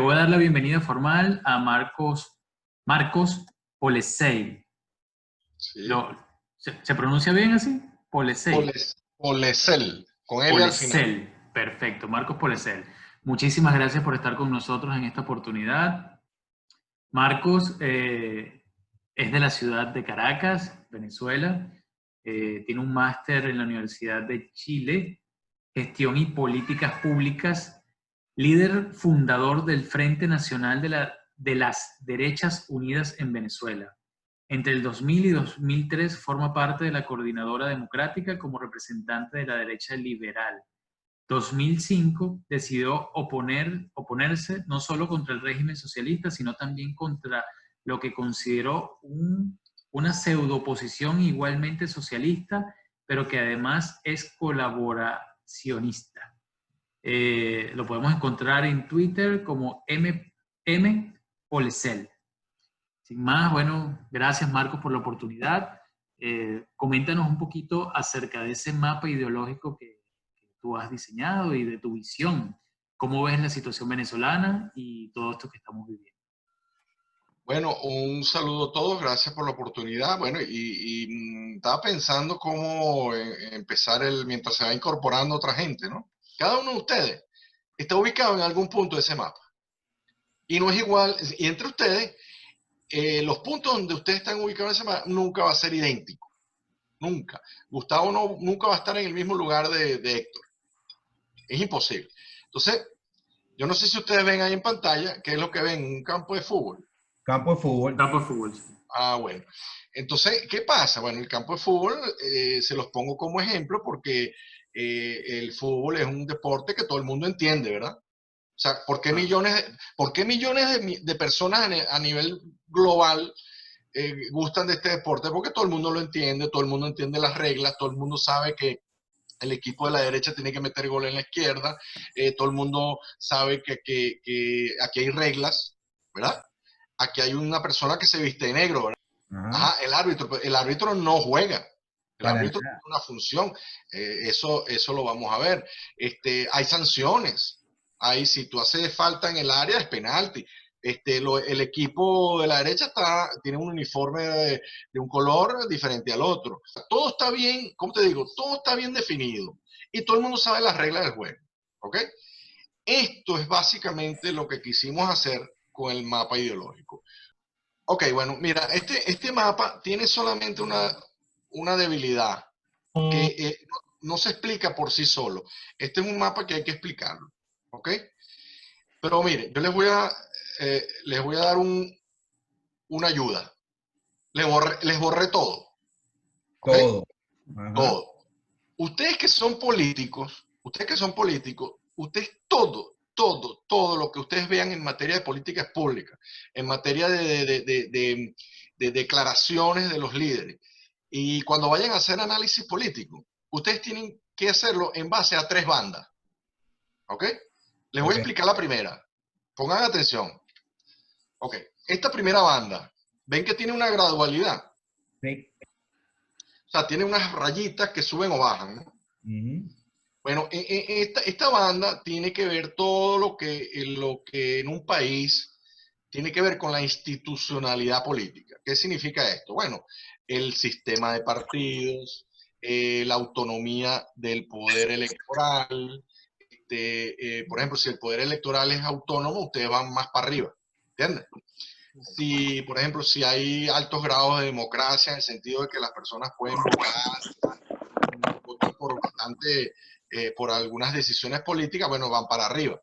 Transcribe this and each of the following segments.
voy a dar la bienvenida formal a Marcos Polesei. Sí. ¿Se pronuncia bien así? Polesei. Polesel, con L al final. Polesel, perfecto, Marcos Polesel. Muchísimas gracias por estar con nosotros en esta oportunidad. Marcos es de la ciudad de Caracas, Venezuela. Tiene un máster en la Universidad de Chile, Gestión y Políticas Públicas, líder fundador del Frente Nacional de las Derechas Unidas en Venezuela. Entre el 2000 y 2003 forma parte de la Coordinadora Democrática como representante de la derecha liberal. 2005 decidió oponerse no solo contra el régimen socialista, sino también contra lo que consideró una pseudo-oposición igualmente socialista, pero que además es colaboracionista. Lo podemos encontrar en Twitter como M. Polesel. Sin más, bueno, gracias Marcos por la oportunidad. Coméntanos un poquito acerca de ese mapa ideológico que tú has diseñado y de tu visión. ¿Cómo ves la situación venezolana y todo esto que estamos viviendo? Bueno, un saludo a todos, gracias por la oportunidad. Bueno, estaba pensando cómo empezar mientras se va incorporando otra gente, ¿no? Cada uno de ustedes está ubicado en algún punto de ese mapa. Y no es igual, y entre ustedes, los puntos donde ustedes están ubicados en ese mapa nunca va a ser idéntico. Nunca. Gustavo nunca va a estar en el mismo lugar de Héctor. Es imposible. Entonces, yo no sé si ustedes ven ahí en pantalla, qué es lo que ven, un campo de fútbol. Campo de fútbol. Campo de fútbol. Ah, bueno. Entonces, ¿qué pasa? Bueno, el campo de fútbol se los pongo como ejemplo porque el fútbol es un deporte que todo el mundo entiende, ¿verdad? O sea, ¿por qué millones de personas a nivel global gustan de este deporte? Porque todo el mundo lo entiende, todo el mundo entiende las reglas, todo el mundo sabe que el equipo de la derecha tiene que meter gol en la izquierda, todo el mundo sabe que aquí hay reglas, ¿verdad? Aquí hay una persona que se viste de negro, ¿verdad? Ajá, el árbitro no juega. El árbitro tiene una función. Eso lo vamos a ver. Hay sanciones. Si tú haces falta en el área, es penalti. El equipo de la derecha tiene un uniforme de un color diferente al otro. Todo está bien, ¿cómo te digo? Todo está bien definido. Y todo el mundo sabe las reglas del juego. ¿Ok? Esto es básicamente lo que quisimos hacer con el mapa ideológico. Ok, bueno, mira, este mapa tiene solamente una debilidad que no se explica por sí solo. Este es un mapa que hay que explicarlo, ¿ok? Pero mire, yo les voy a dar una ayuda. Les borré todo, ¿ok? Todo. Todo. Ustedes que son políticos, ustedes todo lo que ustedes vean en materia de políticas públicas, en materia de declaraciones de los líderes, y cuando vayan a hacer análisis político, ustedes tienen que hacerlo en base a 3 bandas, ¿ok? Les voy a explicar la primera. Pongan atención. Ok, esta primera banda, ¿ven que tiene una gradualidad? Sí. O sea, tiene unas rayitas que suben o bajan, ¿no? Bueno, esta banda tiene que ver todo lo que en un país tiene que ver con la institucionalidad política. ¿Qué significa esto? Bueno, el sistema de partidos, la autonomía del poder electoral. Por ejemplo, si el poder electoral es autónomo, ustedes van más para arriba. ¿Entiendes? Si, por ejemplo, si hay altos grados de democracia en el sentido de que las personas pueden votar por bastante, por algunas decisiones políticas, bueno, van para arriba.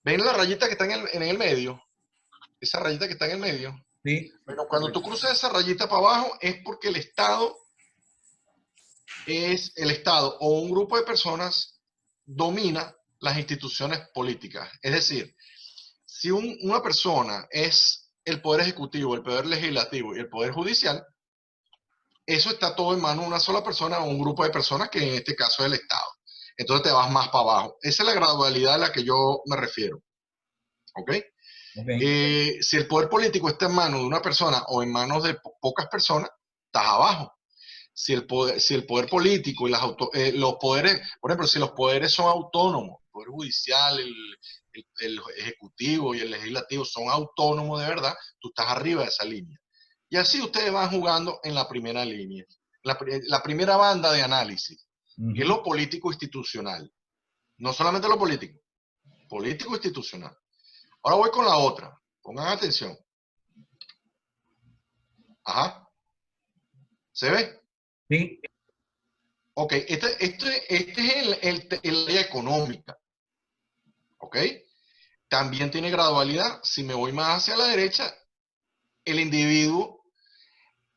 ¿Ven la rayita que está en el medio? Esa rayita que está en el medio. Sí. Bueno, cuando tú cruzas esa rayita para abajo es porque el Estado o un grupo de personas domina las instituciones políticas. Es decir, si una persona es el poder ejecutivo, el poder legislativo y el poder judicial, eso está todo en manos de una sola persona o un grupo de personas que en este caso es el Estado. Entonces te vas más para abajo. Esa es la gradualidad a la que yo me refiero. ¿Ok? Si el poder político está en manos de una persona o en manos de pocas personas, estás abajo. Si el poder político y los poderes, por ejemplo, si los poderes son autónomos, el poder judicial, el ejecutivo y el legislativo son autónomos de verdad, tú estás arriba de esa línea. Y así ustedes van jugando en la primera línea, la primera banda de análisis, que es lo político institucional. No solamente lo político, político institucional. Ahora voy con la otra. Pongan atención. Ajá. ¿Se ve? Sí. Ok, este es el área económica. ¿Ok? También tiene gradualidad. Si me voy más hacia la derecha, el individuo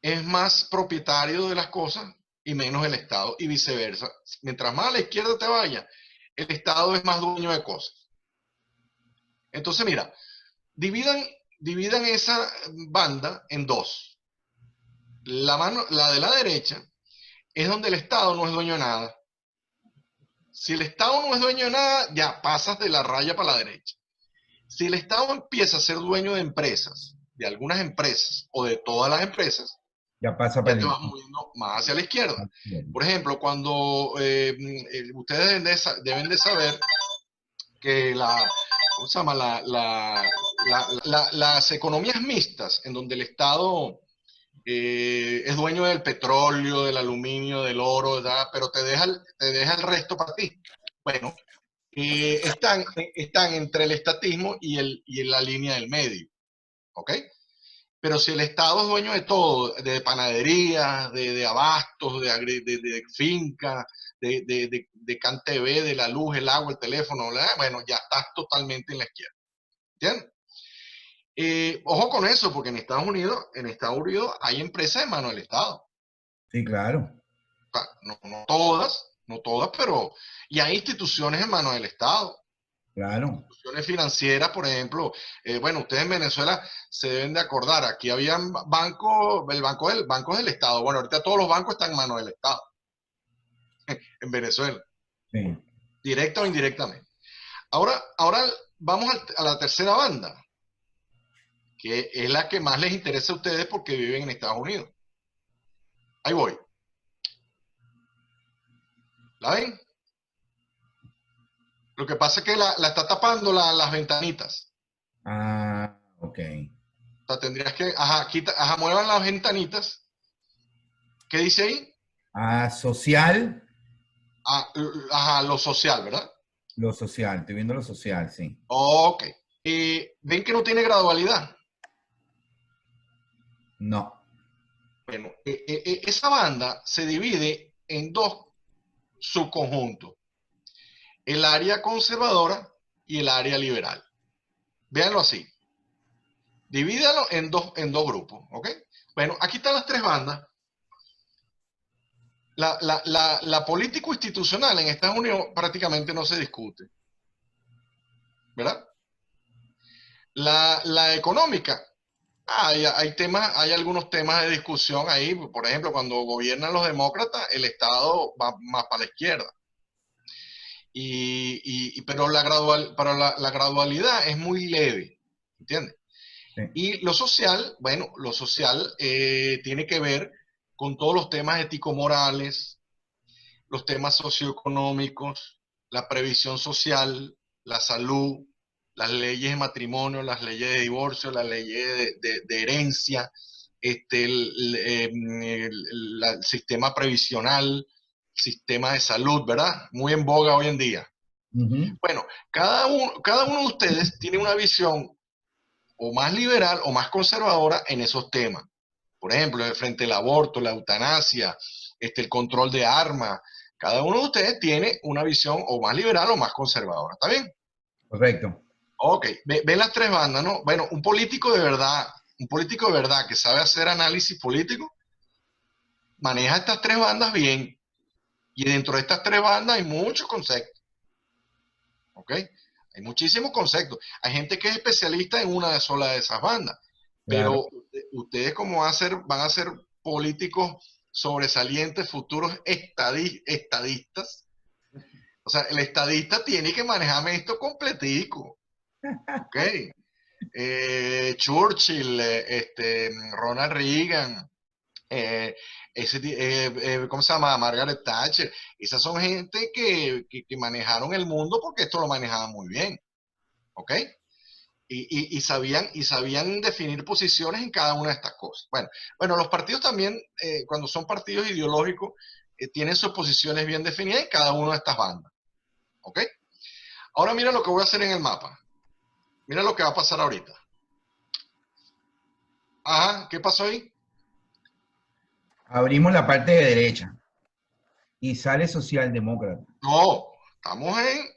es más propietario de las cosas y menos el Estado, y viceversa. Mientras más a la izquierda te vaya, el Estado es más dueño de cosas. Entonces, mira, dividan esa banda en dos. La de la derecha es donde el Estado no es dueño de nada. Si el Estado no es dueño de nada, ya pasas de la raya para la derecha. Si el Estado empieza a ser dueño de empresas, de algunas empresas o de todas las empresas, Ya pasa ya para te el... vas moviendo más hacia la izquierda. Por ejemplo, cuando ustedes deben de saber que ¿cómo se llama? Las economías mixtas, en donde el Estado es dueño del petróleo, del aluminio, del oro, ¿verdad? Pero te deja el resto para ti. Bueno, están entre el estatismo y la línea del medio, ¿ok? Pero si el Estado es dueño de todo, de panaderías, de abastos, de finca, de CanTV, de la luz, el agua, el teléfono, ¿verdad? Bueno, ya estás totalmente en la izquierda. ¿Entiendes? Ojo con eso, porque en Estados Unidos hay empresas en manos del Estado. Sí, claro. O sea, no todas, pero y hay instituciones en manos del Estado. Claro. Instituciones financieras, por ejemplo. Bueno, ustedes en Venezuela se deben de acordar, aquí habían bancos, banco del Estado. Bueno, ahorita todos los bancos están en manos del Estado, en Venezuela, Sí. directa o indirectamente. Ahora vamos a la tercera banda, que es la que más les interesa a ustedes porque viven en Estados Unidos. Ahí voy. ¿La ven? Lo que pasa es que la está tapando las ventanitas. Ah, ok. O sea, tendrías que, muevan las ventanitas. ¿Qué dice ahí? Ah, social. Lo social, ¿verdad? Lo social. Estoy viendo lo social, sí. Ok. ¿Ven que no tiene gradualidad? No. Bueno, esa banda se divide en dos subconjuntos. El área conservadora y el área liberal. Véanlo así. Divídalo en dos grupos, ¿ok? Bueno, aquí están las tres bandas. La político institucional en Estados Unidos prácticamente no se discute, ¿verdad? La económica, hay algunos temas de discusión ahí. Por ejemplo, cuando gobiernan los demócratas, el Estado va más para la izquierda. Pero la gradualidad es muy leve, ¿entiendes? Sí. Y lo social, bueno, tiene que ver con todos los temas ético-morales, los temas socioeconómicos, la previsión social, la salud, las leyes de matrimonio, las leyes de divorcio, las leyes de herencia, el sistema previsional, sistema de salud, ¿verdad? Muy en boga hoy en día. Bueno, cada uno de ustedes tiene una visión o más liberal o más conservadora en esos temas. Por ejemplo, frente al aborto, la eutanasia, el control de armas. Cada uno de ustedes tiene una visión o más liberal o más conservadora. ¿Está bien? Correcto. Ok, ven las tres bandas, ¿no? Bueno, un político de verdad que sabe hacer análisis político, maneja estas tres bandas bien. Y dentro de estas tres bandas hay muchos conceptos. ¿Ok? Hay muchísimos conceptos. Hay gente que es especialista en una sola de esas bandas. Claro. Pero ustedes como van a ser políticos sobresalientes, futuros estadistas. O sea, el estadista tiene que manejarme esto completico. ¿Ok? Churchill, Ronald Reagan, ¿cómo se llama? Margaret Thatcher. Esas son gente que manejaron el mundo porque esto lo manejaban muy bien. ¿Ok? Y sabían definir posiciones en cada una de estas cosas. Bueno, los partidos también, cuando son partidos ideológicos, tienen sus posiciones bien definidas en cada una de estas bandas. ¿Ok? Ahora mira lo que voy a hacer en el mapa. Mira lo que va a pasar ahorita. Ajá, ¿qué pasó ahí? Abrimos la parte de derecha y sale socialdemócrata. No, estamos en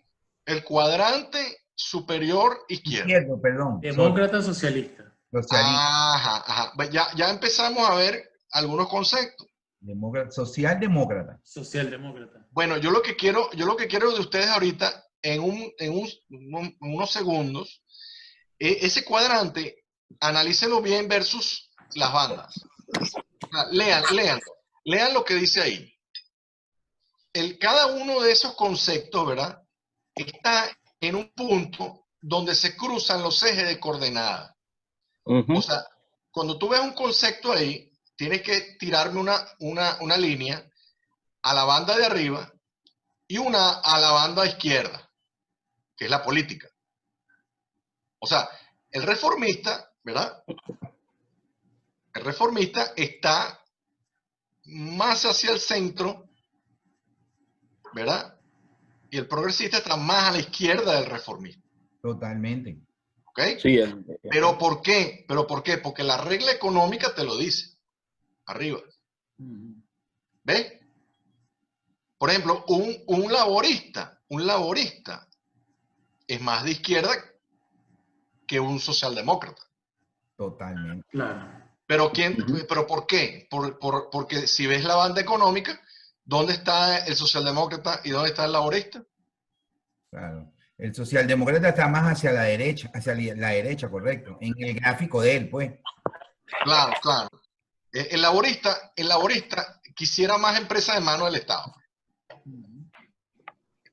el cuadrante superior izquierdo. Izquierdo, perdón. Demócrata socialista. Socialista. Ajá. Ya empezamos a ver algunos conceptos. Socialdemócrata. Socialdemócrata. Bueno, yo lo que quiero de ustedes ahorita, en unos segundos, ese cuadrante, analícenlo bien versus las bandas. Lean lo que dice ahí. Cada uno de esos conceptos, ¿verdad? Está en un punto donde se cruzan los ejes de coordenadas. O sea, cuando tú ves un concepto ahí, tienes que tirarme una línea a la banda de arriba y una a la banda izquierda, que es la política. O sea, el reformista, ¿verdad? El reformista está más hacia el centro, ¿verdad? Y el progresista está más a la izquierda del reformista. Totalmente. ¿Ok? Sí, ¿Pero por qué? Porque la regla económica te lo dice. Arriba. ¿Ves? Por ejemplo, un laborista es más de izquierda que un socialdemócrata. Totalmente. Claro. ¿Pero por qué? Porque si ves la banda económica, ¿dónde está el socialdemócrata y dónde está el laborista? Claro. El socialdemócrata está más hacia la derecha, correcto. En el gráfico de él, pues. Claro. El laborista quisiera más empresa de mano del Estado.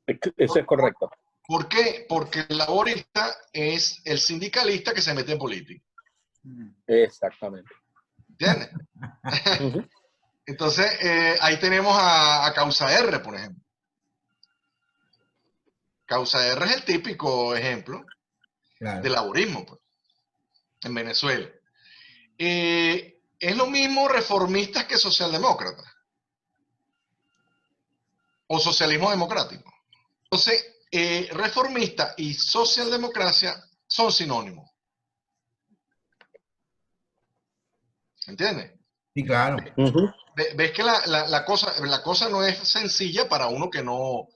eso es correcto. ¿Por qué? Porque el laborista es el sindicalista que se mete en política. Exactamente. ¿Entiendes? Entonces, ahí tenemos a Causa R, por ejemplo. Causa R es el típico ejemplo del laborismo, pues, en Venezuela. Es lo mismo reformistas que socialdemócratas. O socialismo democrático. Entonces, reformista y socialdemocracia son sinónimos. ¿Entiendes? Sí, claro. Ves que la cosa no es sencilla para uno que no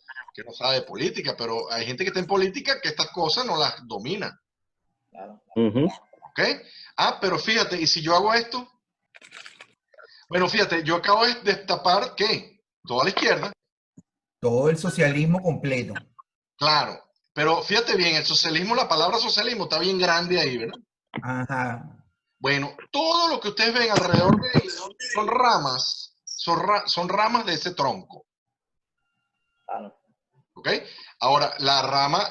sabe de política, pero hay gente que está en política que estas cosas no las domina. ¿Ok? Pero fíjate, ¿y si yo hago esto? Bueno, fíjate, yo acabo de destapar, ¿qué? Toda la izquierda. Todo el socialismo completo. Claro, pero fíjate bien, el socialismo, la palabra socialismo está bien grande ahí, ¿verdad? Ajá. Bueno, todo lo que ustedes ven alrededor de él son ramas, son ramas de ese tronco. ¿Ok? Ahora,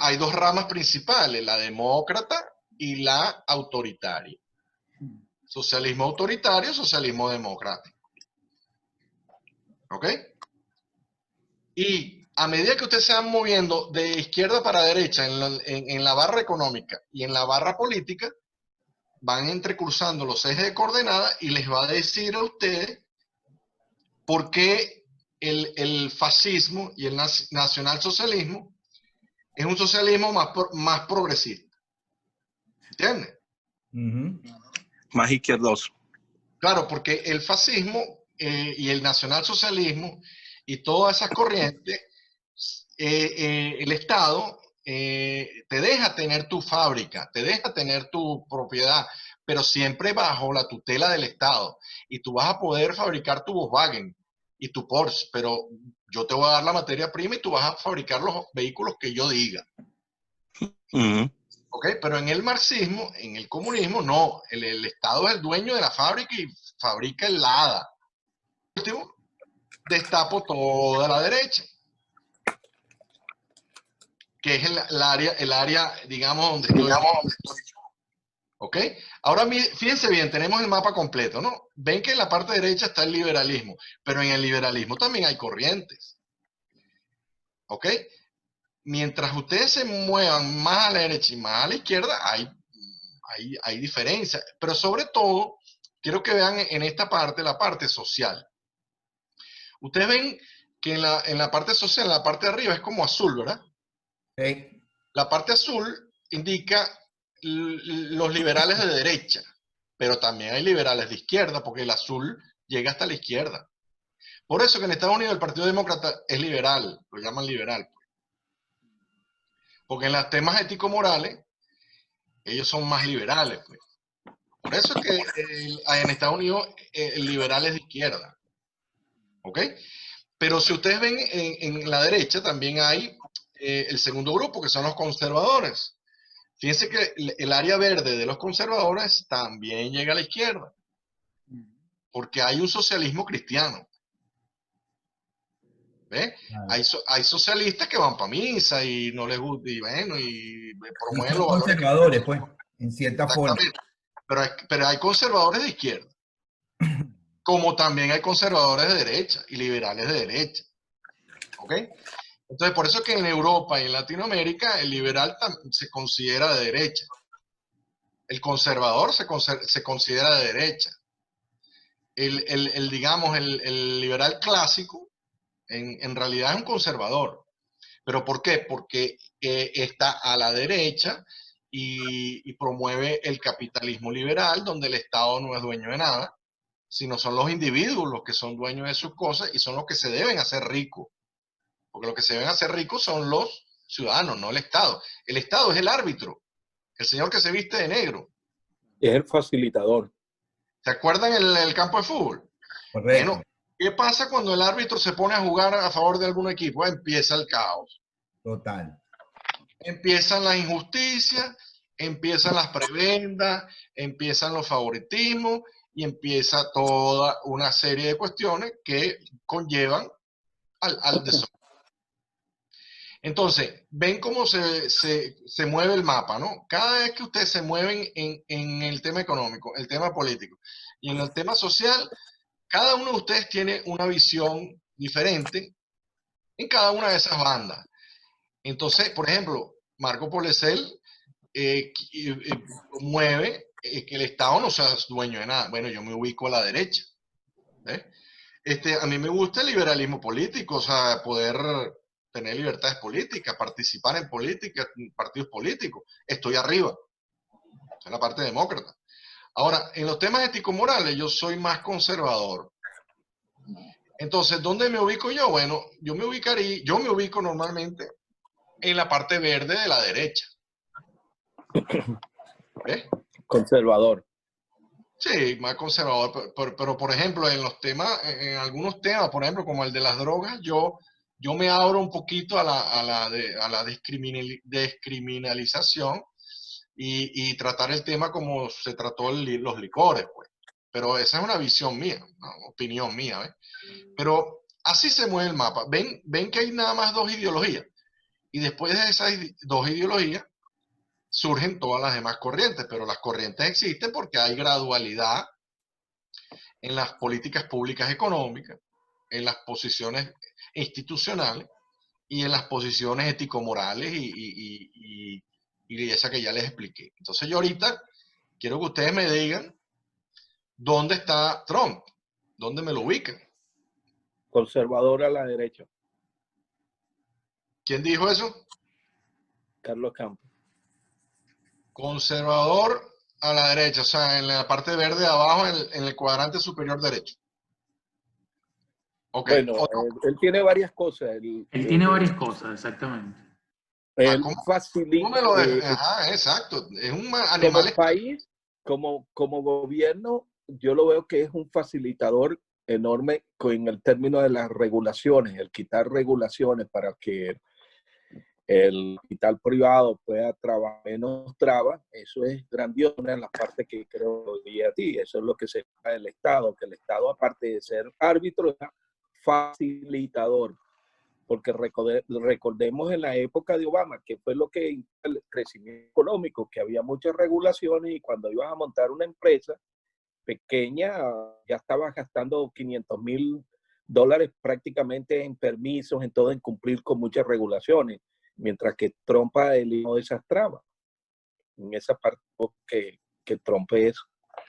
hay dos ramas principales, la demócrata y la autoritaria. Socialismo autoritario, socialismo democrático. ¿Ok? Y a medida que ustedes se van moviendo de izquierda para derecha en la barra económica y en la barra política, van entrecruzando los ejes de coordenada y les va a decir a ustedes por qué el fascismo y el nacionalsocialismo es un socialismo más progresista. ¿Entiendes? Más izquierdoso. Claro, porque el fascismo y el nacionalsocialismo y todas esas corrientes, el Estado te deja tener tu fábrica, te deja tener tu propiedad, pero siempre bajo la tutela del Estado. Y tú vas a poder fabricar tu Volkswagen y tu Porsche, pero yo te voy a dar la materia prima y tú vas a fabricar los vehículos que yo diga. ¿Ok? Pero en el marxismo, en el comunismo, no. El Estado es el dueño de la fábrica y fabrica el hada. Último, destapo toda la derecha, que es el área, digamos, donde estoy. ¿Ok? Ahora, fíjense bien, tenemos el mapa completo, ¿no? Ven que en la parte derecha está el liberalismo, pero en el liberalismo también hay corrientes. ¿Ok? mientras ustedes se muevan más a la derecha y más a la izquierda, hay diferencias. Pero sobre todo, quiero que vean en esta parte, la parte social. Ustedes ven que en la parte social, en la parte de arriba es como azul, ¿verdad? Sí. La parte azul indica los liberales de derecha, pero también hay liberales de izquierda, porque el azul llega hasta la izquierda. Por eso que en Estados Unidos el Partido Demócrata es liberal, lo llaman liberal. Porque en los temas ético-morales, ellos son más liberales. Pues. Por eso es que en Estados Unidos el liberal es de izquierda. ¿Ok? Pero si ustedes ven en la derecha también hay el segundo grupo, que son los conservadores. Fíjense que el área verde de los conservadores también llega a la izquierda, porque hay un socialismo cristiano. ¿Ves? Hay socialistas que van para misa y no les gusta, y bueno, y promueven Son los valores conservadores, pues, en cierta forma. Pero hay conservadores de izquierda, como también hay conservadores de derecha y liberales de derecha. ¿Ok? Entonces, por eso es que en Europa y en Latinoamérica el liberal se considera de derecha. El conservador se considera de derecha. Digamos, el liberal clásico en realidad es un conservador. ¿Pero por qué? Porque está a la derecha y promueve el capitalismo liberal, donde el Estado no es dueño de nada, sino son los individuos los que son dueños de sus cosas y son los que se deben hacer ricos. Porque los que se deben hacer ricos son los ciudadanos, no el Estado. El Estado es el árbitro, el señor que se viste de negro. Es el facilitador. ¿Se acuerdan el campo de fútbol? Correcto. Bueno, ¿qué pasa cuando el árbitro se pone a jugar a favor de algún equipo? Empieza el caos. Total. Empiezan las injusticias, empiezan las prebendas, empiezan los favoritismos y empieza toda una serie de cuestiones que conllevan al desorden. Entonces, ven cómo se mueve el mapa, ¿no? Cada vez que ustedes se mueven en el tema económico, el tema político y en el tema social, cada uno de ustedes tiene una visión diferente en cada una de esas bandas. Entonces, por ejemplo, Marco Polesel mueve que el Estado no sea dueño de nada. Bueno, yo me ubico a la derecha. A mí me gusta el liberalismo político, o sea, poder tener libertades políticas, participar en política, en partidos políticos. Estoy arriba, en la parte demócrata. Ahora, en los temas ético-morales, yo soy más conservador. Entonces, ¿dónde me ubico yo? Bueno, yo me ubico normalmente en la parte verde de la derecha. ¿Ves? Conservador. Sí, más conservador, pero por ejemplo, en los temas, en algunos temas, por ejemplo, como el de las drogas, yo me abro un poquito a la descriminalización y tratar el tema como se trató los licores, pues. Pero esa es una visión mía, una opinión mía, ¿ves? Pero así se mueve el mapa. Ven que hay nada más dos ideologías. Y después de esas dos ideologías, surgen todas las demás corrientes, pero las corrientes existen porque hay gradualidad en las políticas públicas económicas, en las posiciones institucionales y en las posiciones ético-morales y esa que ya les expliqué. Entonces yo ahorita quiero que ustedes me digan dónde está Trump, dónde me lo ubican. Conservador a la derecha. ¿Quién dijo eso? Carlos Campos. Conservador a la derecha, o sea, en la parte verde de abajo, en el cuadrante superior derecho. Okay. Bueno, él tiene varias cosas. Él tiene varias cosas, exactamente. Él facilita. Exacto. Es un animal. Como país, como gobierno, yo lo veo que es un facilitador enorme en el término de las regulaciones, el quitar regulaciones para que el capital privado pueda trabajar menos trabas. Eso es grandioso en la parte que creo que a ti. Eso es lo que se da del Estado, que el Estado, aparte de ser árbitro, es facilitador. Porque recordemos en la época de Obama, que fue lo que el crecimiento económico, que había muchas regulaciones y cuando ibas a montar una empresa pequeña, ya estabas gastando $500,000 prácticamente en permisos, en todo, en cumplir con muchas regulaciones. mientras que Trump eliminó esas trabas. En esa parte que Trump es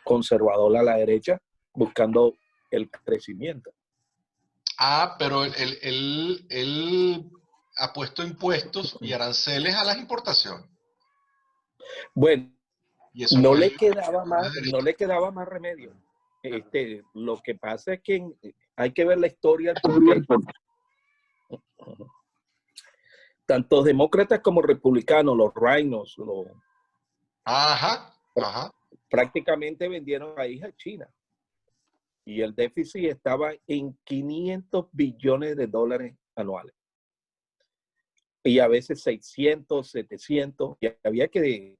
conservador a la derecha, buscando el crecimiento. Pero él ha puesto impuestos y aranceles a las importaciones. Bueno, Y eso no fue le quedaba más remedio. Lo que pasa es que hay que ver la historia, porque tanto demócratas como republicanos, los rhinos, Ajá. prácticamente vendieron país a China. Y el déficit estaba en 500 billones de dólares anuales. Y a veces 600, 700. Y había que...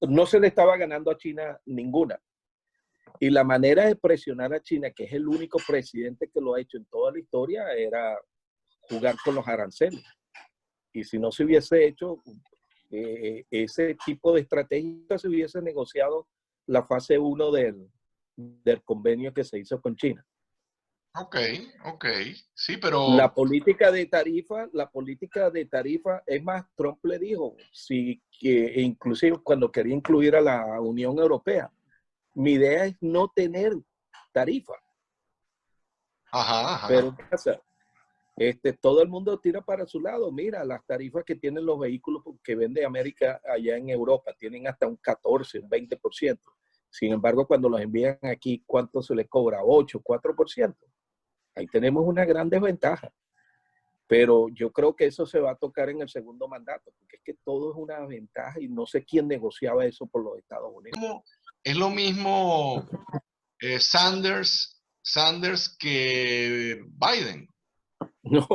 No se le estaba ganando a China ninguna. Y la manera de presionar a China, que es el único presidente que lo ha hecho en toda la historia, era jugar con los aranceles. Y si no se hubiese hecho ese tipo de estrategia, se hubiese negociado la fase 1 del convenio que se hizo con China. Ok. Sí, pero... La política de tarifa, es más, Trump le dijo, inclusive cuando quería incluir a la Unión Europea, mi idea es no tener tarifa. Ajá. Pero ¿qué pasa? Todo el mundo tira para su lado. Mira, las tarifas que tienen los vehículos que vende América allá en Europa tienen hasta un 14, un 20%. Sin embargo, cuando los envían aquí, ¿cuánto se les cobra? 8, 4%. Ahí tenemos una gran desventaja. Pero yo creo que eso se va a tocar en el segundo mandato, porque es que todo es una ventaja y no sé quién negociaba eso por los Estados Unidos. Es lo mismo Sanders que Biden. No.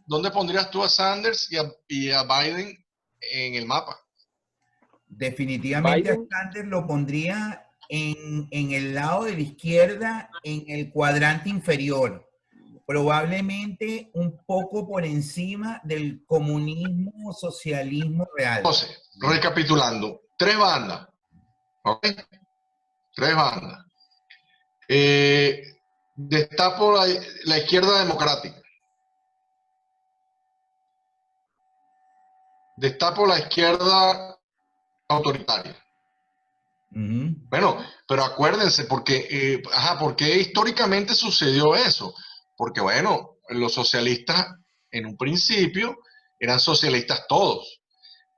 ¿Dónde pondrías tú a Sanders y a Biden en el mapa? Definitivamente Biden, a Sanders lo pondría en el lado de la izquierda, en el cuadrante inferior, probablemente un poco por encima del comunismo, socialismo real. Entonces, recapitulando, 3 bandas, ¿ok? 3 bandas. Destapo la izquierda democrática. Destapo la izquierda autoritaria. Bueno, pero acuérdense, ¿por qué históricamente sucedió eso? Porque, bueno, los socialistas en un principio eran socialistas todos,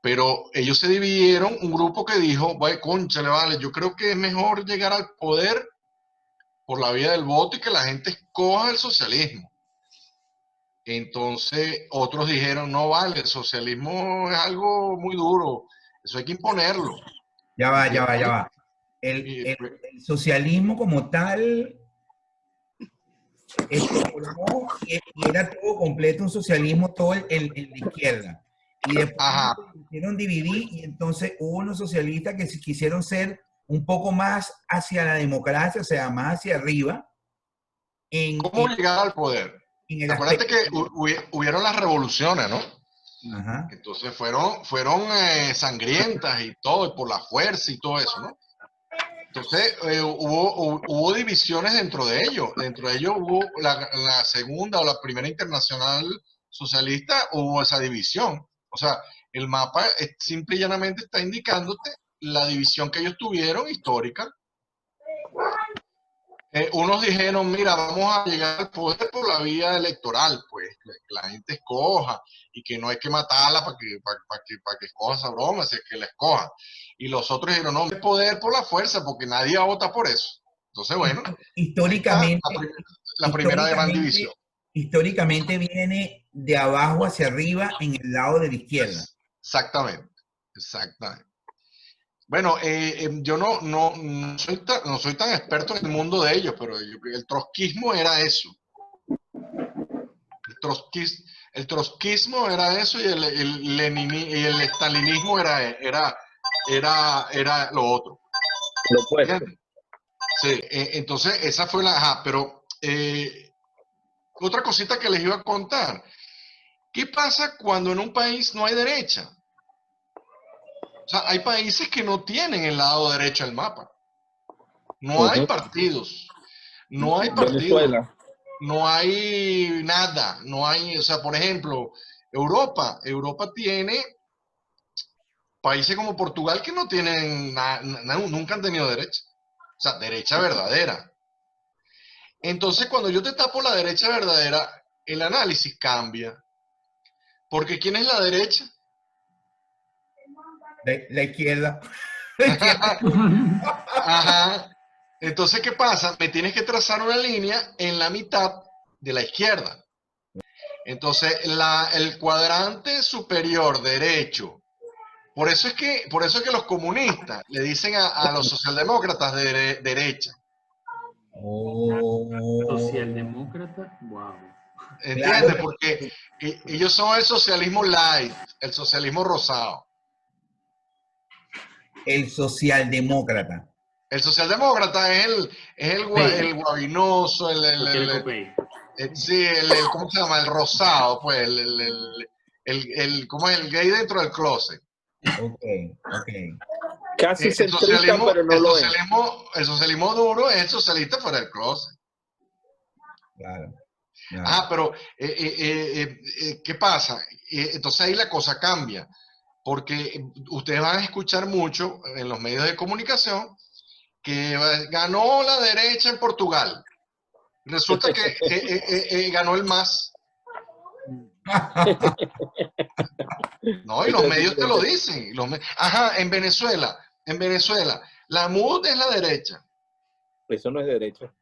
pero ellos se dividieron, un grupo que dijo, cónchale, vale, yo creo que es mejor llegar al poder por la vía del voto y que la gente escoja el socialismo. Entonces, otros dijeron, no vale, el socialismo es algo muy duro, eso hay que imponerlo. Ya va. El socialismo como tal y era todo completo, un socialismo todo en la izquierda. Y después se quisieron dividir y entonces hubo unos socialistas que quisieron ser un poco más hacia la democracia, o sea, más hacia arriba. ¿Cómo llegar al poder? Acuérdate que hubieron las revoluciones, ¿no? Ajá. Entonces fueron sangrientas y todo, por la fuerza y todo eso, ¿no? Entonces hubo divisiones dentro de ellos. Dentro de ellos hubo la segunda o la primera internacional socialista, hubo esa división. O sea, el mapa simple y llanamente está indicándote la división que ellos tuvieron histórica. Unos dijeron, mira, vamos a llegar al poder por la vía electoral, pues que la gente escoja y que no hay que matarla para que escoja esa broma, si es que la escoja. Y los otros dijeron, no, el poder por la fuerza, porque nadie va a votar por eso. Entonces, bueno, históricamente, la primera gran división. Históricamente viene de abajo hacia arriba en el lado de la izquierda. Exactamente. Bueno, yo no soy tan experto en el mundo de ellos, pero el trotskismo era eso. El trotskismo era eso y el stalinismo era lo otro. Lo opuesto. Sí, entonces esa fue pero otra cosita que les iba a contar. ¿Qué pasa cuando en un país no hay derecha? O sea, hay países que no tienen el lado derecho del mapa. No hay partidos. No hay partidos. Venezuela. no hay nada, no hay, o sea, por ejemplo, Europa tiene países como Portugal que no tienen, nunca han tenido derecha, o sea, derecha verdadera. Entonces, cuando yo te tapo la derecha verdadera, el análisis cambia, porque ¿quién es la derecha? La izquierda. La izquierda. Ajá. Entonces, ¿qué pasa? Me tienes que trazar una línea en la mitad de la izquierda. Entonces, el cuadrante superior derecho. Por eso es que los comunistas le dicen a los socialdemócratas de derecha. Oh, Socialdemócrata, wow. ¿Entiendes? claro. Porque ellos son el socialismo light, el socialismo rosado. El socialdemócrata. El socialdemócrata el guabinoso, Lo quiere Copey. sí, ¿cómo se llama? El rosado, pues, ¿cómo es? El gay dentro del closet. Ok, ok. Casi centrista, pero no lo es. El socialismo duro es el socialista fuera del closet. Claro, claro. Ah, pero, ¿qué pasa? Entonces ahí la cosa cambia, porque ustedes van a escuchar mucho en los medios de comunicación que ganó la derecha en Portugal. Resulta que ganó el MAS. No, y los medios te lo dicen. Ajá, en Venezuela, la MUD es la derecha. Eso no es derecho.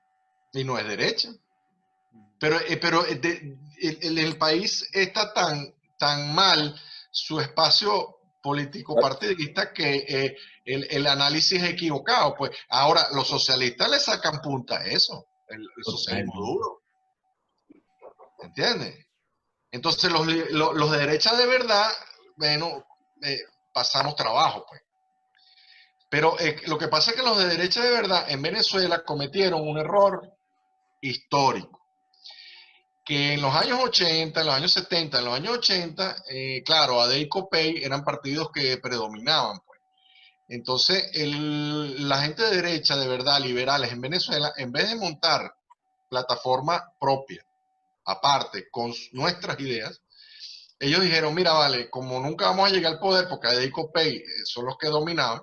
Y no es derecha. Pero el país está tan mal su espacio político partidista que el análisis es equivocado. Pues ahora los socialistas le sacan punta a eso, el socialismo duro. ¿Entiendes? Entonces los de derecha de verdad, bueno, pasamos trabajo, pues. Pero lo que pasa es que los de derecha de verdad en Venezuela cometieron un error histórico. Que en los años 80, en los años 70, en los años 80, claro, AD y COPEI eran partidos que predominaban, pues. Entonces, la gente de derecha, de verdad, liberales en Venezuela, en vez de montar plataforma propia, aparte, con nuestras ideas, ellos dijeron, mira, vale, como nunca vamos a llegar al poder, porque AD y COPEI son los que dominaban,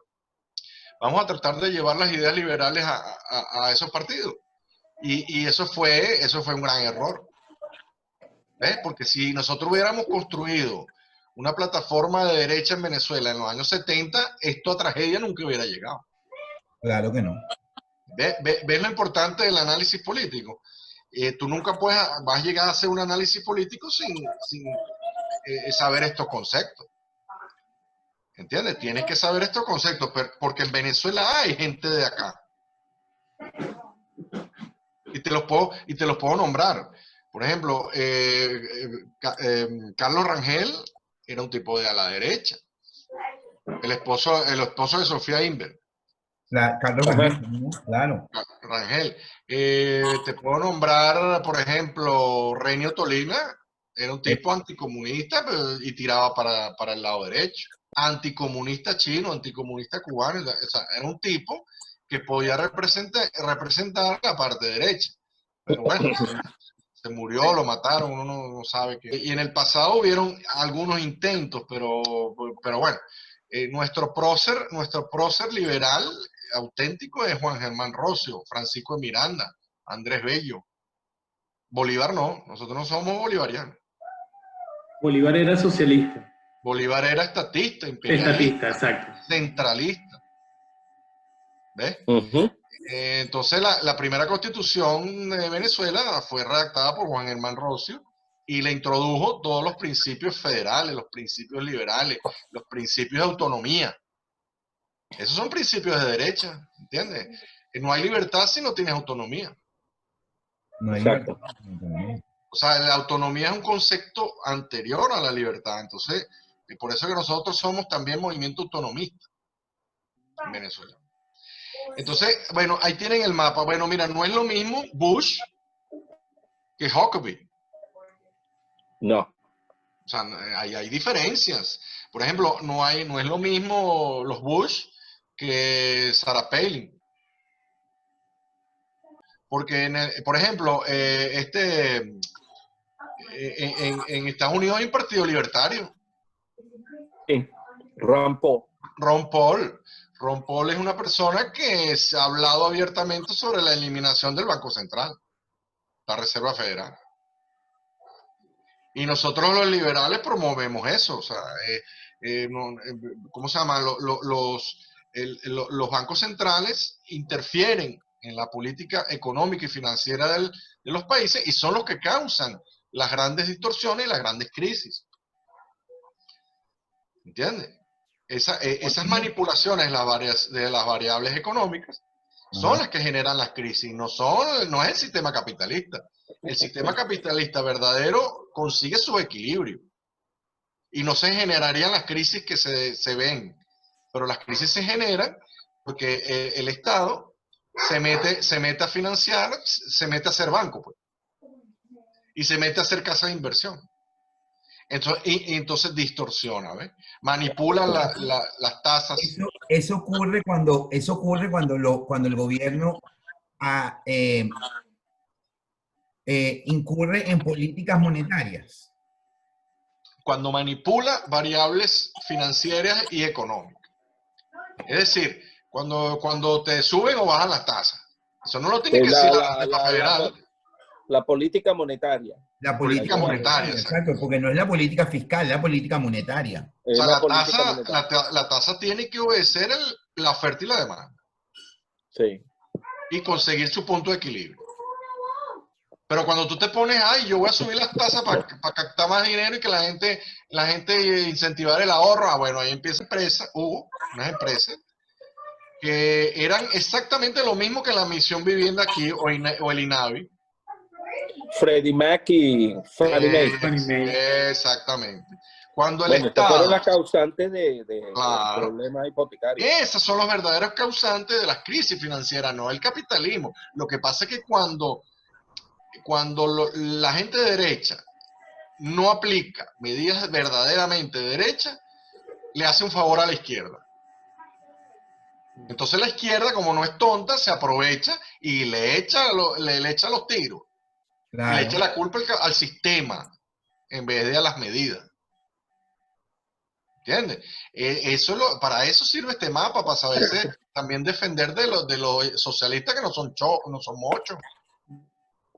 vamos a tratar de llevar las ideas liberales a esos partidos. Y eso fue un gran error. ¿Ves? Porque si nosotros hubiéramos construido una plataforma de derecha en Venezuela en los años 70, esto a tragedia nunca hubiera llegado. Claro que no. ¿Ves lo importante del análisis político? Tú nunca vas a llegar a hacer un análisis político sin saber estos conceptos. ¿Entiendes? Tienes que saber estos conceptos, porque en Venezuela hay gente de acá. Y te los puedo nombrar. Por ejemplo, Carlos Rangel era un tipo de a la derecha. El esposo de Sofía Inver. Carlos Rangel, ¿no? Claro. Rangel. Te puedo nombrar, por ejemplo, Renio Tolima. Era un tipo anticomunista y tiraba para el lado derecho. Anticomunista chino, anticomunista cubano. O sea, era un tipo que podía representar la parte derecha. Pero bueno, se murió, lo mataron, uno no sabe qué. Y en el pasado hubieron algunos intentos, pero bueno, nuestro prócer liberal auténtico es Juan Germán Rocio, Francisco de Miranda, Andrés Bello. Bolívar no, nosotros no somos bolivarianos. Bolívar era socialista. Bolívar era estatista, imperialista, Exacto. centralista. ¿Ves? Uh-huh. Entonces la primera constitución de Venezuela fue redactada por Juan Germán Rocio y le introdujo todos los principios federales, los principios liberales, los principios de autonomía. Esos son principios de derecha, ¿entiendes? No hay libertad si no tienes autonomía. No hay Exacto. libertad. O sea, la autonomía es un concepto anterior a la libertad. Entonces, por eso que nosotros somos también movimiento autonomista en Venezuela. Entonces, bueno, ahí tienen el mapa. Bueno, mira, no es lo mismo Bush que Huckabee. No. O sea, hay diferencias. Por ejemplo, no es lo mismo los Bush que Sarah Palin. porque, por ejemplo, en Estados Unidos hay un partido libertario. Sí, Ron Paul. Ron Paul. Ron Paul es una persona que se ha hablado abiertamente sobre la eliminación del Banco Central, la Reserva Federal. Y nosotros los liberales promovemos eso. O sea, ¿cómo se llama? Los bancos centrales interfieren en la política económica y financiera de los países y son los que causan las grandes distorsiones y las grandes crisis. ¿Entiendes? Esas manipulaciones de las variables económicas son las que generan las crisis, no es el sistema capitalista. El sistema capitalista verdadero consigue su equilibrio y no se generarían las crisis que se ven, pero las crisis se generan porque el Estado se mete a financiar, se mete a hacer banco, pues, y se mete a hacer casas de inversión. Entonces distorsiona, ¿ves? Manipula las tasas. Eso ocurre cuando el gobierno incurre en políticas monetarias. Cuando manipula variables financieras y económicas. Es decir, cuando te suben o bajan las tasas. Eso no lo tiene que decir la federal. La política monetaria. La política monetaria, exacto, porque no es la política fiscal, la política monetaria. O sea, la tasa tiene que obedecer la oferta y la demanda. Sí. Y conseguir su punto de equilibrio. Pero cuando tú te pones, yo voy a subir las tasas para captar más dinero y que la gente incentivar el ahorro, bueno, ahí empieza unas empresas que eran exactamente lo mismo que la Misión Vivienda aquí o el INAVI. Freddie Mac y Fannie Mae. Exactamente. Cuando el Estado... fueron las causantes de problemas hipotecarios. Esos son los verdaderos causantes de las crisis financieras, no el capitalismo. Lo que pasa es que cuando la gente de derecha no aplica medidas verdaderamente de derecha, le hace un favor a la izquierda. Entonces la izquierda, como no es tonta, se aprovecha y le echa los tiros. Claro. Y le echa la culpa al sistema en vez de a las medidas. ¿Entiendes? Para eso sirve este mapa, para saberse también defender de los socialistas que no son mochos.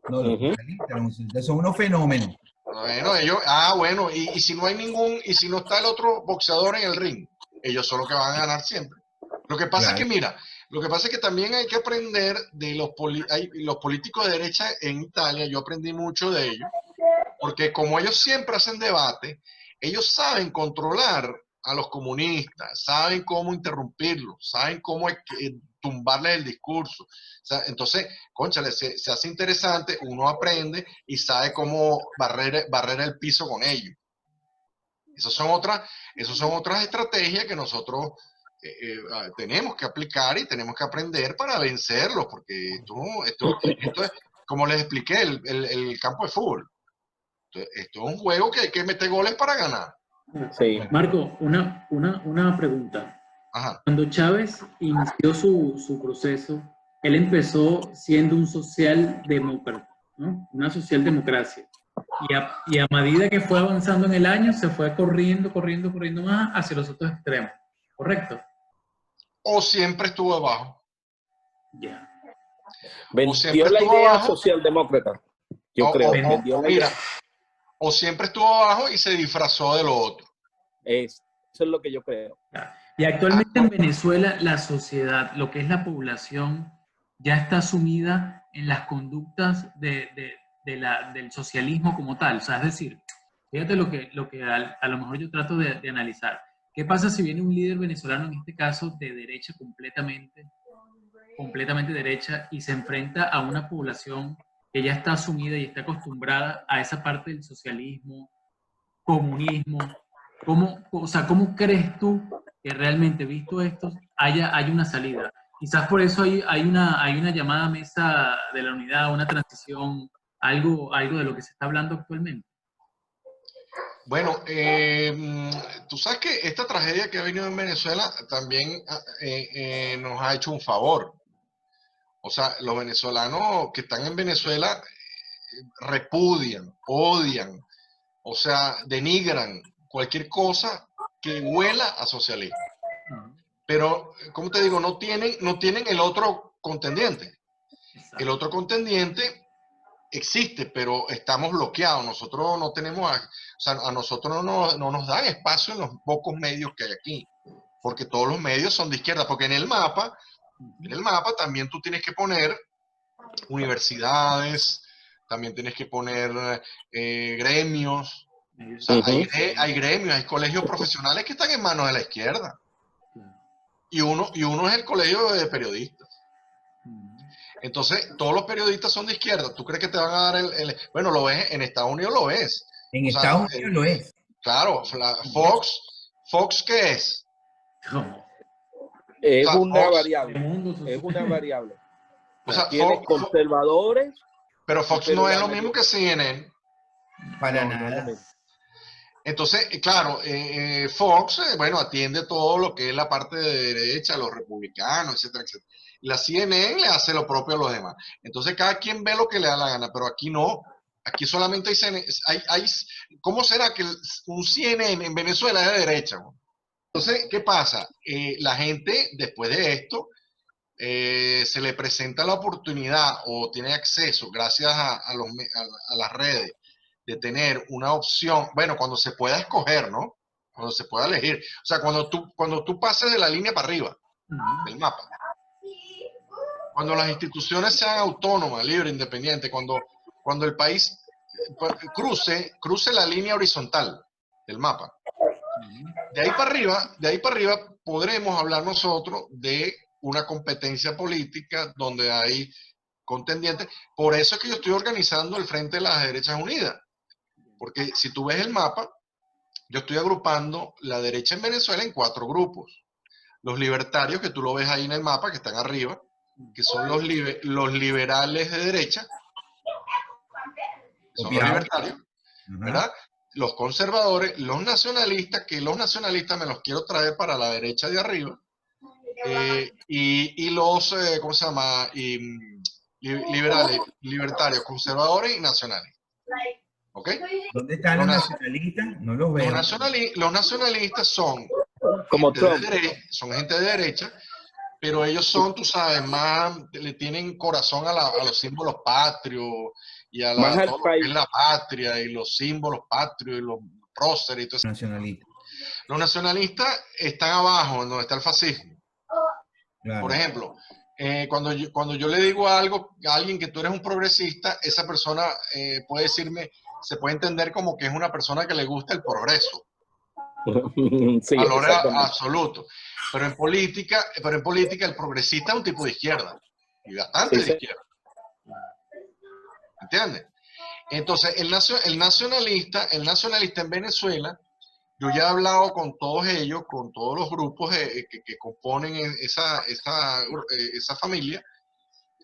No, los socialistas son unos fenómenos. Bueno, y si no hay y si no está el otro boxeador en el ring, ellos son los que van a ganar siempre. Lo que pasa es que también hay que aprender de los políticos de derecha en Italia. Yo aprendí mucho de ellos, porque como ellos siempre hacen debate, ellos saben controlar a los comunistas, saben cómo interrumpirlos, saben cómo tumbarles el discurso. O sea, entonces, cónchale, se hace interesante, uno aprende y sabe cómo barrer el piso con ellos. Esas son otras estrategias que nosotros tenemos que aplicar y tenemos que aprender para vencerlos, porque esto es, como les expliqué, el campo de fútbol. Esto es un juego que hay que meter goles para ganar. Sí. Marco, una pregunta. Ajá. Cuando Chávez inició su proceso, él empezó siendo un socialdemócrata, ¿no? Una socialdemocracia. Y a medida que fue avanzando en el año, se fue corriendo más hacia los otros extremos. ¿Correcto? O siempre estuvo abajo. Ya. Vendió la idea socialdemócrata. Yo creo. O siempre estuvo abajo y se disfrazó de lo otro. Eso es lo que yo creo. Y actualmente en Venezuela la sociedad, lo que es la población, ya está sumida en las conductas del socialismo como tal. O sea, es decir, fíjate lo que a lo mejor yo trato de analizar. ¿Qué pasa si viene un líder venezolano, en este caso de derecha completamente derecha, y se enfrenta a una población que ya está asumida y está acostumbrada a esa parte del socialismo, comunismo? ¿Cómo crees tú que realmente, visto esto, hay una salida? Quizás por eso hay una llamada mesa de la unidad, una transición, algo de lo que se está hablando actualmente. Bueno, tú sabes que esta tragedia que ha venido en Venezuela también nos ha hecho un favor. O sea, los venezolanos que están en Venezuela repudian, odian, o sea, denigran cualquier cosa que huela a socialismo. Pero, como te digo, no tienen el otro contendiente. El otro contendiente existe, pero estamos bloqueados. Nosotros no tenemos, o sea, a nosotros no nos dan espacio en los pocos medios que hay aquí, porque todos los medios son de izquierda, porque en el mapa también tú tienes que poner universidades, también tienes que poner gremios. O sea, hay gremios, hay colegios profesionales que están en manos de la izquierda. Y uno es el colegio de periodistas. Entonces, todos los periodistas son de izquierda. ¿Tú crees que te van a dar bueno, lo ves, en Estados Unidos lo ves. En Estados Unidos lo es. Claro, Fox, ¿qué es? Es O sea, una Fox, variable. Es una variable. O sea, tiene conservadores. Pero Fox no es lo mismo que CNN. Para No, nada. no es lo mismo. Entonces, claro, Fox, bueno, atiende todo lo que es la parte de derecha, los republicanos, etcétera, etcétera. La CNN le hace lo propio a los demás. Entonces, cada quien ve lo que le da la gana, pero aquí no. Aquí solamente hay ¿cómo será que un CNN en Venezuela es de derecha? Entonces, ¿qué pasa? La gente, después de esto, se le presenta la oportunidad o tiene acceso, gracias a las redes, de tener una opción, bueno, cuando se pueda escoger, ¿no? Cuando se pueda elegir. O sea, cuando tú pases de la línea para arriba del mapa. Cuando las instituciones sean autónomas, libres, independientes, cuando el país cruce la línea horizontal del mapa. De ahí para arriba podremos hablar nosotros de una competencia política donde hay contendientes. Por eso es que yo estoy organizando el Frente de las Derechas Unidas. Porque si tú ves el mapa, yo estoy agrupando la derecha en Venezuela en 4 grupos. Los libertarios, que tú lo ves ahí en el mapa, que están arriba, que son los liberales de derecha, que son los libertarios, ¿verdad? Los conservadores, los nacionalistas, que los nacionalistas me los quiero traer para la derecha de arriba, y los, ¿cómo se llama? Liberales, libertarios, conservadores y nacionalistas. ¿Ok? ¿Dónde están los nacionalistas? No los veo. Los nacionalistas son como Trump. Son gente de derecha, pero ellos son, tú sabes, más, le tienen corazón a los símbolos patrios y a todo lo que es la patria y los símbolos patrios y los próceres y todo eso. Los nacionalistas están abajo, en donde está el fascismo. Claro. Por ejemplo, cuando yo le digo algo a alguien que tú eres un progresista, esa persona puede decirme, se puede entender como que es una persona que le gusta el progreso. Sí, valor absoluto. Pero en política el progresista es un tipo de izquierda. Y bastante de izquierda. ¿Entiendes? Entonces, el nacionalista en Venezuela, yo ya he hablado con todos ellos, con todos los grupos que componen esa familia,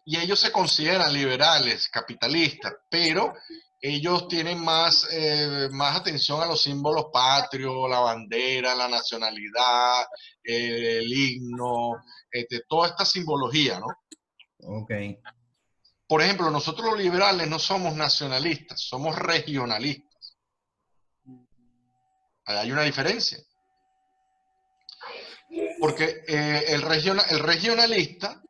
y ellos se consideran liberales, capitalistas, pero ellos tienen más atención a los símbolos patrios, la bandera, la nacionalidad, el himno, toda esta simbología, ¿no? Ok. Por ejemplo, nosotros los liberales no somos nacionalistas, somos regionalistas. Hay una diferencia. Porque el regionalista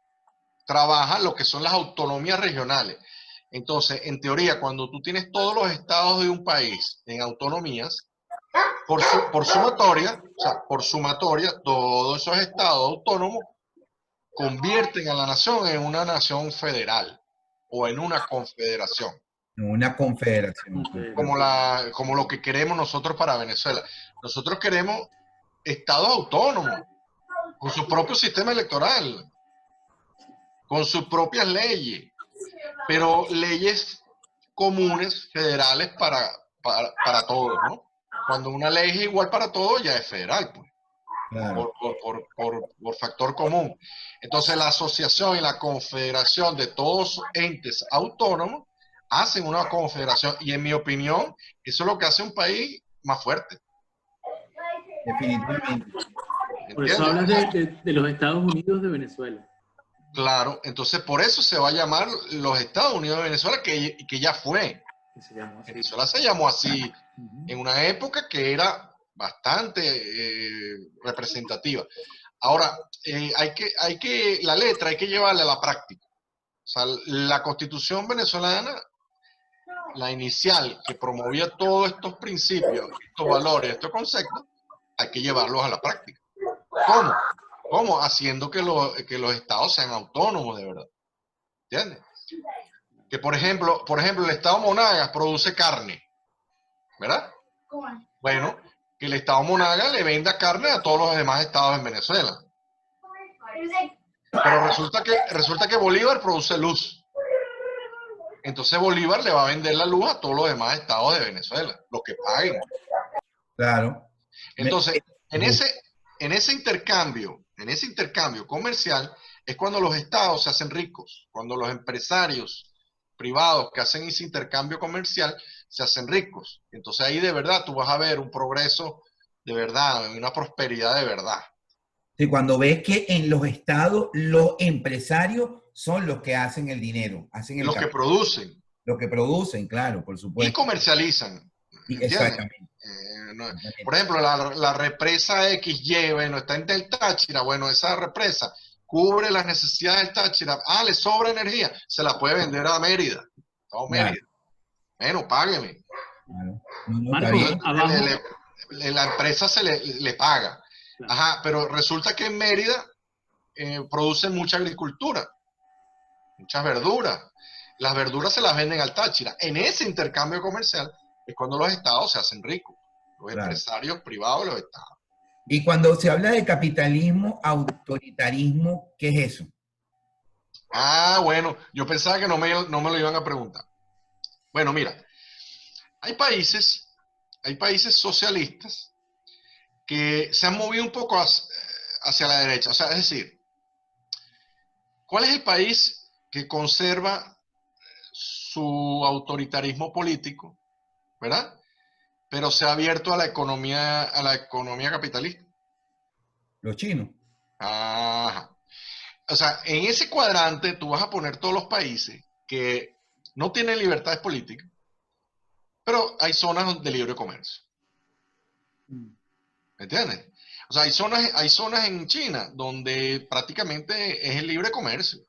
trabaja lo que son las autonomías regionales. Entonces, en teoría, cuando tú tienes todos los estados de un país en autonomías, por sumatoria, todos esos estados autónomos convierten a la nación en una nación federal o en una confederación. Una confederación. Como lo que queremos nosotros para Venezuela. Nosotros queremos estados autónomos, con su propio sistema electoral, con sus propias leyes, pero leyes comunes, federales para todos, ¿no? Cuando una ley es igual para todos, ya es federal, pues. Claro. Por factor común. Entonces la asociación y la confederación de todos entes autónomos hacen una confederación, y en mi opinión, eso es lo que hace un país más fuerte. Definitivamente. Por eso hablas de los Estados Unidos de Venezuela. Claro, entonces por eso se va a llamar los Estados Unidos de Venezuela, que ya fue. Que se llamó así. Venezuela se llamó así Ujú. en una época que era bastante representativa. Ahora, la letra hay que llevarla a la práctica. O sea, la Constitución venezolana, la inicial, que promovía todos estos principios, estos valores, estos conceptos, hay que llevarlos a la práctica. ¿Cómo? ¿Cómo? Haciendo que los estados sean autónomos de verdad. ¿Entiendes? Que por ejemplo, el estado Monagas produce carne, ¿verdad? Bueno, que el estado Monagas le venda carne a todos los demás estados en Venezuela. Pero resulta que Bolívar produce luz. Entonces Bolívar le va a vender la luz a todos los demás estados de Venezuela, los que paguen. Claro. Entonces, en ese intercambio comercial es cuando los estados se hacen ricos, cuando los empresarios privados que hacen ese intercambio comercial se hacen ricos. Entonces ahí de verdad tú vas a ver un progreso de verdad, una prosperidad de verdad. Sí, cuando ves que en los estados los empresarios son los que hacen el dinero, hacen el Los que capital, producen los que producen, claro, por y supuesto. comercializan. ¿Entiendes? Exactamente. Por ejemplo, la represa XY, bueno, está en el Táchira, bueno, esa represa cubre las necesidades del Táchira. Ah, le sobra energía, se la puede vender a Mérida. Todo Claro. Mérida. Bueno, págueme. Claro. No, Marco, está bien. abajo. La empresa le paga. Claro. Ajá, pero resulta que en Mérida producen mucha agricultura, muchas verduras. Las verduras se las venden al Táchira. En ese intercambio comercial es cuando los estados se hacen ricos. Los Claro. empresarios privados, los estados. Y cuando se habla de capitalismo, autoritarismo, ¿qué es eso? Ah, bueno, yo pensaba que no me lo iban a preguntar. Bueno, mira, hay países socialistas que se han movido un poco hacia la derecha. O sea, es decir, ¿cuál es el país que conserva su autoritarismo político, ¿verdad? Pero se ha abierto a la economía capitalista? Los chinos. Ajá. O sea, en ese cuadrante tú vas a poner todos los países que no tienen libertades políticas, pero hay zonas de libre comercio. ¿Me entiendes? O sea, hay zonas en China donde prácticamente es el libre comercio,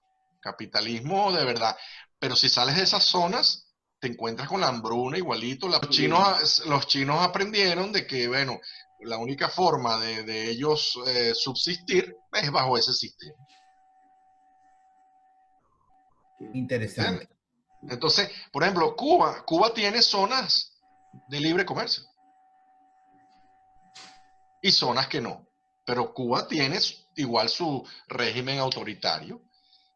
capitalismo de verdad. Pero si sales de esas zonas, te encuentras con la hambruna igualito. Los chinos aprendieron de que, bueno, la única forma de ellos subsistir es bajo ese sistema. Interesante. ¿Entiendes? Entonces, por ejemplo, Cuba tiene zonas de libre comercio y zonas que no. Pero Cuba tiene igual su régimen autoritario,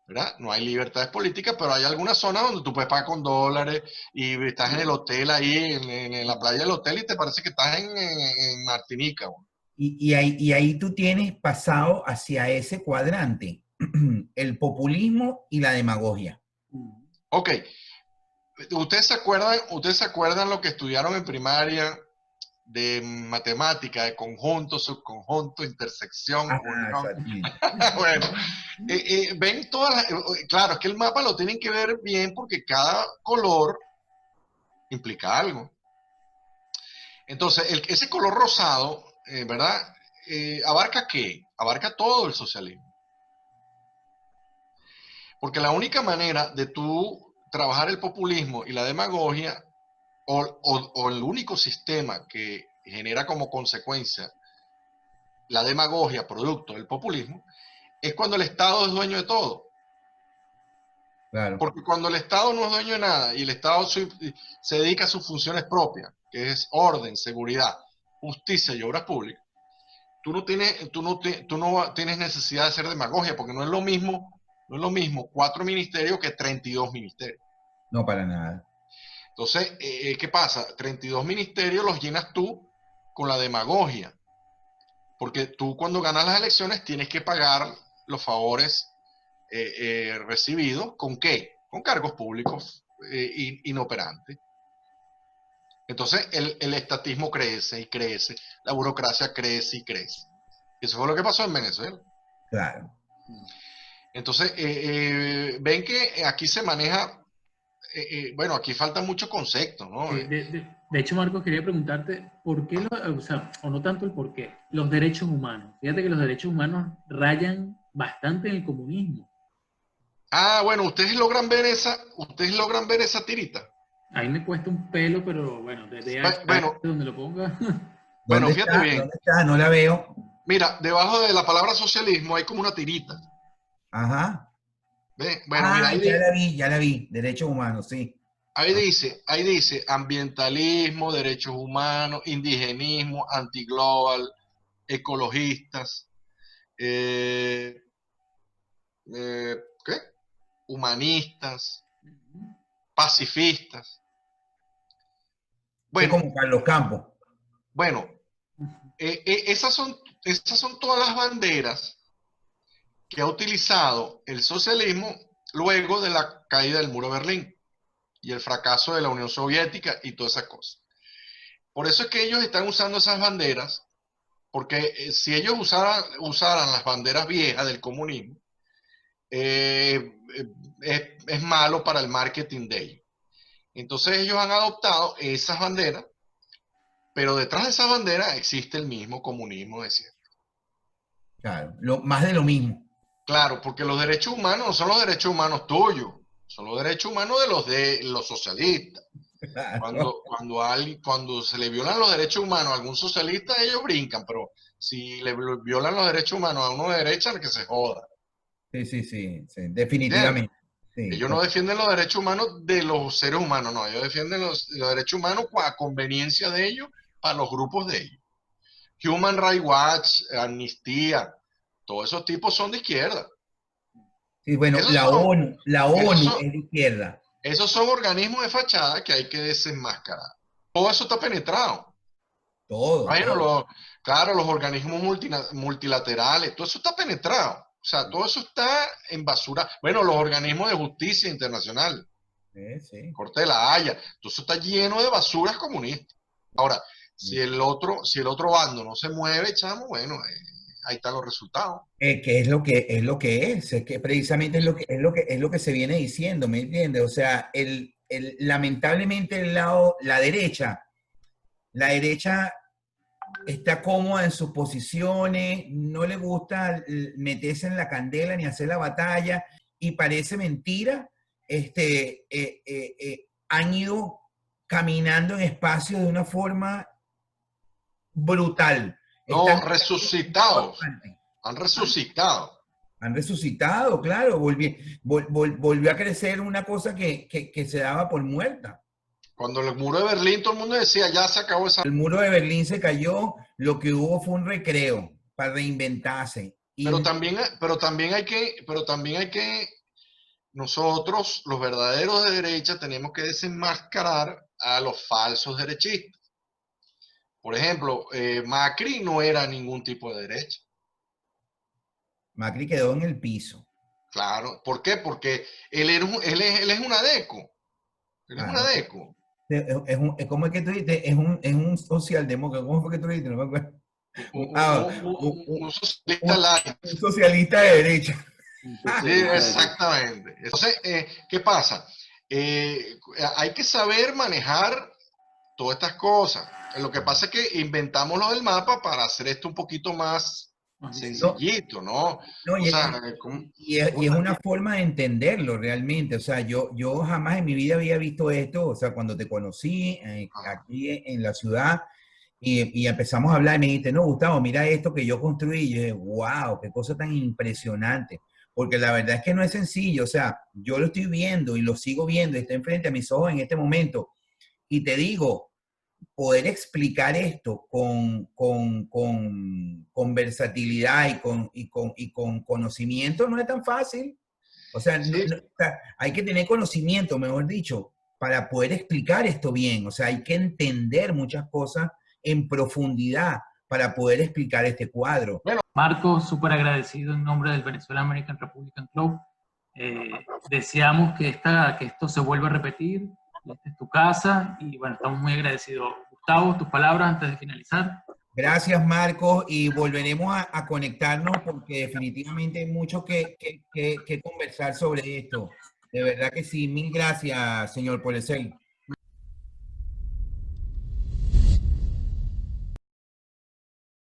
¿verdad? No hay libertades políticas, pero hay algunas zonas donde tú puedes pagar con dólares y estás en el hotel ahí, en la playa del hotel y te parece que estás en Martinica. ¿No? Y ahí tú tienes pasado hacia ese cuadrante, el populismo y la demagogia. Ok. ¿Ustedes se acuerdan lo que estudiaron en primaria de matemática, de conjunto, subconjunto, intersección, unión? Bueno, ven todas claro, es que el mapa lo tienen que ver bien porque cada color implica algo. Entonces, ese color rosado, ¿verdad? ¿Abarca qué? Abarca todo el socialismo. Porque la única manera de tú trabajar el populismo y la demagogia, o el único sistema que genera como consecuencia la demagogia producto del populismo, es cuando el Estado es dueño de todo. Claro. Porque cuando el Estado no es dueño de nada y el Estado se dedica a sus funciones propias, que es orden, seguridad, justicia y obras públicas, tú no tienes necesidad de hacer demagogia, porque no es lo mismo 4 ministerios que 32 ministerios. No, para nada. Entonces, ¿qué pasa? 32 ministerios los llenas tú con la demagogia, porque tú cuando ganas las elecciones tienes que pagar los favores recibidos. ¿Con qué? Con cargos públicos inoperantes. Entonces, el estatismo crece y crece, la burocracia crece y crece. Eso fue lo que pasó en Venezuela. Claro. Entonces, ven que aquí se maneja, bueno, aquí falta mucho concepto, ¿no? De hecho, Marcos, quería preguntarte por qué, o sea, o no tanto el por qué, los derechos humanos. Fíjate que los derechos humanos rayan bastante en el comunismo. Ah, bueno, ustedes logran ver esa tirita. Ahí me cuesta un pelo, pero bueno, desde Bueno, donde lo ponga. bueno, ¿Dónde fíjate está? bien. ¿Dónde está? No la veo. Mira, debajo de la palabra socialismo hay como una tirita. Ajá. ¿Ve? Bueno, mira, Ah, ya la vi. Derechos humanos, sí. ahí dice ambientalismo, derechos humanos, indigenismo, antiglobal, ecologistas, eh, ¿qué? Humanistas, pacifistas. Sí, Bueno, como Carlos Campos. bueno, esas son todas las banderas que ha utilizado el socialismo luego de la caída del muro de Berlín y el fracaso de la Unión Soviética y todas esas cosas. Por eso es que ellos están usando esas banderas, porque si ellos usaran las banderas viejas del comunismo, eh, es malo para el marketing de ellos. Entonces ellos han adoptado esas banderas, pero detrás de esas banderas existe el mismo comunismo de siempre. Claro, más de lo mismo. Claro, porque los derechos humanos no son los derechos humanos tuyos, son los derechos humanos de los socialistas. Claro. Cuando se le violan los derechos humanos a algún socialista, ellos brincan, pero si le violan los derechos humanos a uno de derecha, que se joda. Sí, sí, sí, sí, ¿Entiendes? definitivamente. Sí, Ellos no defienden los derechos humanos de los seres humanos, no, ellos defienden los derechos humanos a conveniencia de ellos, para los grupos de ellos. Human Rights Watch, Amnistía, todos esos tipos son de izquierda. sí, bueno, Esos son, la esos ONU son, es de izquierda. esos son organismos de fachada que hay que desenmascarar. Todo eso está penetrado. Todo, Bueno, todo. claro, los organismos multilaterales, todo eso está penetrado. O sea, todo eso está en basura. Bueno, los organismos de justicia internacional, Sí, sí. Corte de la Haya, todo eso está lleno de basuras comunistas. Ahora, si el otro bando no se mueve, chamo, bueno, ahí están los resultados. Que es lo que es que precisamente es lo que se viene diciendo, ¿me entiendes? O sea, lamentablemente la derecha está cómoda en sus posiciones, no le gusta meterse en la candela ni hacer la batalla, y parece mentira, han ido caminando en espacios de una forma brutal. No, Están resucitados, han resucitado. Han resucitado, claro, volvió a crecer una cosa que se daba por muerta. Cuando el muro de Berlín, todo el mundo decía, ya se acabó esa. El muro de Berlín se cayó, lo que hubo fue un recreo para reinventarse. Pero también hay que, nosotros, los verdaderos de derecha, tenemos que desenmascarar a los falsos derechistas. Por ejemplo, Macri no era ningún tipo de derecha. Macri quedó en el piso. Claro. ¿Por qué? Porque él es un adeco. Él es un Claro. adeco. ¿Cómo es que tú dices? Es un socialdemócrata. ¿Cómo fue que tú dijiste? No me acuerdo. Un socialista light. Un socialista de derecha. Sí, exactamente. Entonces, ¿qué pasa? Hay que saber manejar todas estas cosas. Lo que pasa es que inventamos lo del mapa para hacer esto un poquito más sencillito, ¿no? No, O sea, y es una forma de entenderlo realmente. O sea, yo jamás en mi vida había visto esto. O sea, cuando te conocí aquí en la ciudad y empezamos a hablar y me dijiste, no, Gustavo, mira esto que yo construí. Y yo dije, wow, qué cosa tan impresionante. Porque la verdad es que no es sencillo. O sea, yo lo estoy viendo y lo sigo viendo, está enfrente a mis ojos en este momento. Y te digo, poder explicar esto con versatilidad y con conocimiento no es tan fácil. O sea, sí, o sea, hay que tener conocimiento, mejor dicho, para poder explicar esto bien. O sea, hay que entender muchas cosas en profundidad para poder explicar este cuadro. Marco, súper agradecido en nombre del Venezuela American Republican Club. Deseamos que esto se vuelva a repetir. Esta es tu casa y bueno, estamos muy agradecidos. Gustavo, tus palabras antes de finalizar. Gracias, Marcos, y volveremos a conectarnos porque definitivamente hay mucho que conversar sobre esto. De verdad que sí. Mil gracias, señor Polesel.